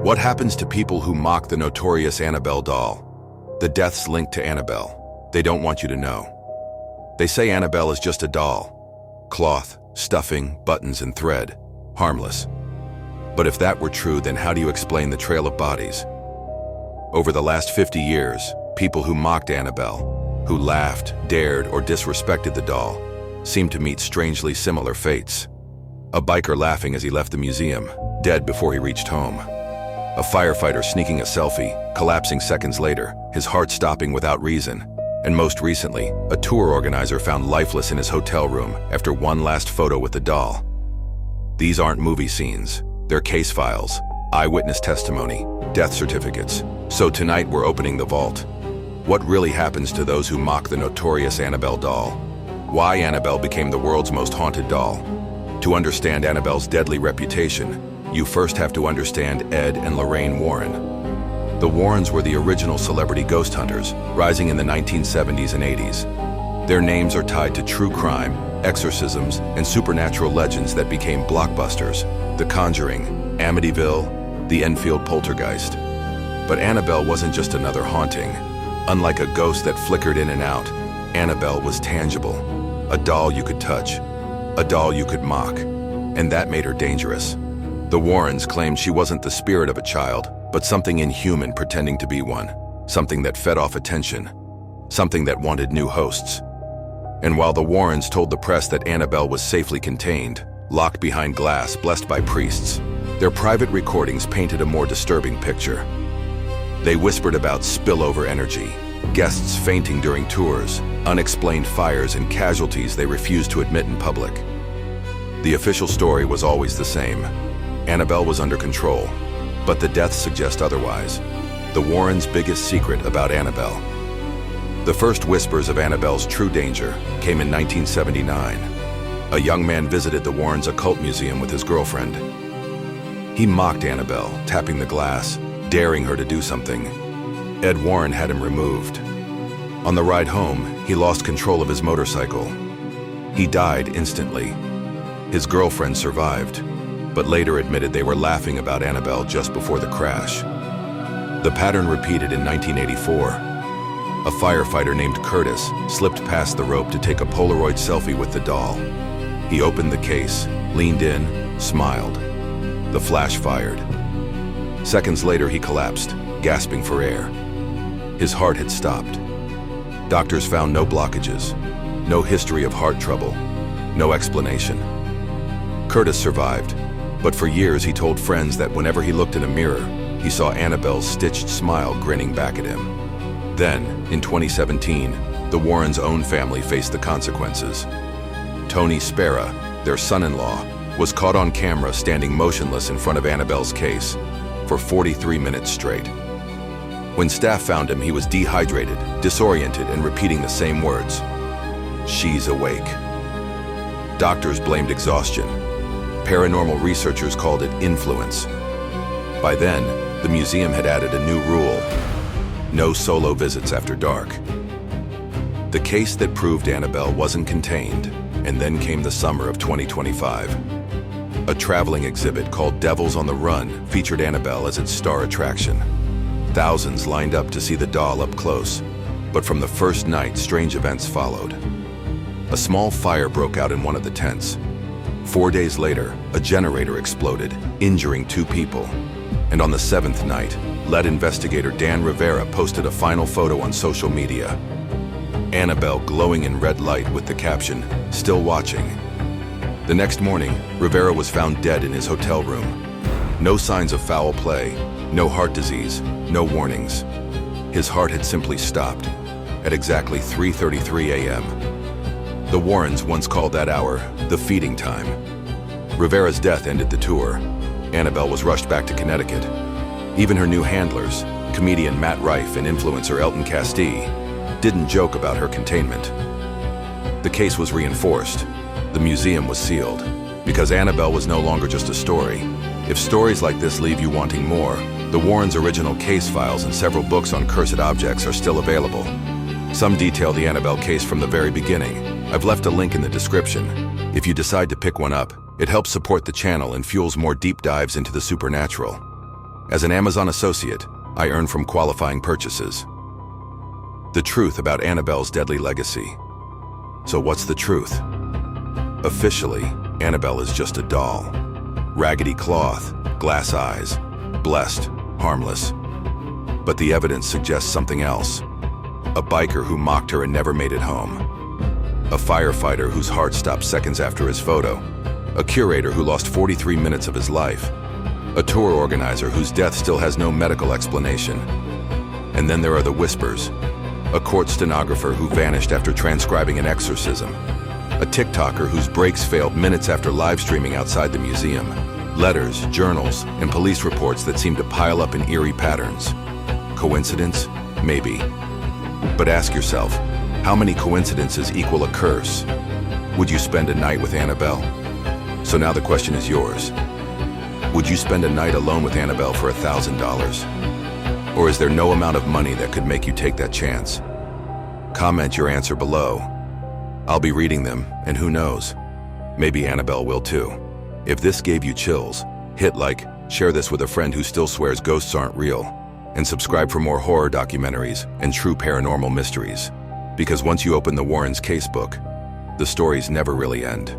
What happens to people who mock the notorious Annabelle doll? The deaths linked to Annabelle. They don't want you to know. They say Annabelle is just a doll. Cloth, stuffing, buttons, and thread. Harmless. But if that were true, then how do you explain the trail of bodies? Over the last 50 years, people who mocked Annabelle, who laughed, dared, or disrespected the doll, seemed to meet strangely similar fates. A biker laughing as he left the museum, dead before he reached home. A firefighter sneaking a selfie, collapsing seconds later, his heart stopping without reason. And most recently, a tour organizer found lifeless in his hotel room after one last photo with the doll. These aren't movie scenes. They're case files, eyewitness testimony, death certificates. So tonight we're opening the vault. What really happens to those who mock the notorious Annabelle doll? Why Annabelle became the world's most haunted doll? To understand Annabelle's deadly reputation, you first have to understand Ed and Lorraine Warren. The Warrens were the original celebrity ghost hunters, rising in the 1970s and 80s. Their names are tied to true crime, exorcisms, and supernatural legends that became blockbusters: The Conjuring, Amityville, the Enfield Poltergeist. But Annabelle wasn't just another haunting. Unlike a ghost that flickered in and out, Annabelle was tangible. A doll you could touch, a doll you could mock, and that made her dangerous. The Warrens claimed she wasn't the spirit of a child, but something inhuman pretending to be one, something that fed off attention, something that wanted new hosts. And while the Warrens told the press that Annabelle was safely contained, locked behind glass, blessed by priests, their private recordings painted a more disturbing picture. They whispered about spillover energy, guests fainting during tours, unexplained fires, and casualties they refused to admit in public. The official story was always the same. Annabelle was under control, but the deaths suggest otherwise. The Warrens' biggest secret about Annabelle. The first whispers of Annabelle's true danger came in 1979. A young man visited the Warrens' occult museum with his girlfriend. He mocked Annabelle, tapping the glass, daring her to do something. Ed Warren had him removed. On the ride home, he lost control of his motorcycle. He died instantly. His girlfriend survived, but later admitted they were laughing about Annabelle just before the crash. The pattern repeated in 1984. A firefighter named Curtis slipped past the rope to take a Polaroid selfie with the doll. He opened the case, leaned in, smiled. The flash fired. Seconds later, he collapsed, gasping for air. His heart had stopped. Doctors found no blockages, no history of heart trouble, no explanation. Curtis survived, but for years he told friends that whenever he looked in a mirror, he saw Annabelle's stitched smile grinning back at him. Then, in 2017, the Warrens' own family faced the consequences. Tony Spera, their son-in-law, was caught on camera standing motionless in front of Annabelle's case for 43 minutes straight. When staff found him, he was dehydrated, disoriented, and repeating the same words. "She's awake." Doctors blamed exhaustion. Paranormal researchers called it influence. By then, the museum had added a new rule: no solo visits after dark. The case that proved Annabelle wasn't contained, and then came the summer of 2025. A traveling exhibit called Devils on the Run featured Annabelle as its star attraction. Thousands lined up to see the doll up close, but from the first night, strange events followed. A small fire broke out in one of the tents. 4 days later, a generator exploded, injuring 2 people. And on the 7th night, lead investigator Dan Rivera posted a final photo on social media. Annabelle glowing in red light with the caption, "Still watching." The next morning, Rivera was found dead in his hotel room. No signs of foul play, no heart disease, no warnings. His heart had simply stopped at exactly 3:33 a.m. The Warrens once called that hour the feeding time. Rivera's death ended the tour. Annabelle was rushed back to Connecticut. Even her new handlers, comedian Matt Rife and influencer Elton Castee, didn't joke about her containment. The case was reinforced. The museum was sealed, because Annabelle was no longer just a story. If stories like this leave you wanting more, the Warrens' original case files and several books on cursed objects are still available. Some detail the Annabelle case from the very beginning. I've left a link in the description. If you decide to pick one up, it helps support the channel and fuels more deep dives into the supernatural. As an Amazon associate, I earn from qualifying purchases. The truth about Annabelle's deadly legacy. So what's the truth? Officially, Annabelle is just a doll. Raggedy cloth, glass eyes, blessed, harmless. But the evidence suggests something else. A biker who mocked her and never made it home. A firefighter whose heart stopped seconds after his photo. A curator who lost 43 minutes of his life. A tour organizer whose death still has no medical explanation. And then there are the whispers. A court stenographer who vanished after transcribing an exorcism. A TikToker whose brakes failed minutes after live streaming outside the museum. Letters, journals, and police reports that seem to pile up in eerie patterns. Coincidence? Maybe. But ask yourself, how many coincidences equal a curse? Would you spend a night with Annabelle? So now the question is yours. Would you spend a night alone with Annabelle for $1,000? Or is there no amount of money that could make you take that chance? Comment your answer below. I'll be reading them, and who knows? Maybe Annabelle will too. If this gave you chills, hit like, share this with a friend who still swears ghosts aren't real, and subscribe for more horror documentaries and true paranormal mysteries. Because once you open the Warrens casebook, the stories never really end.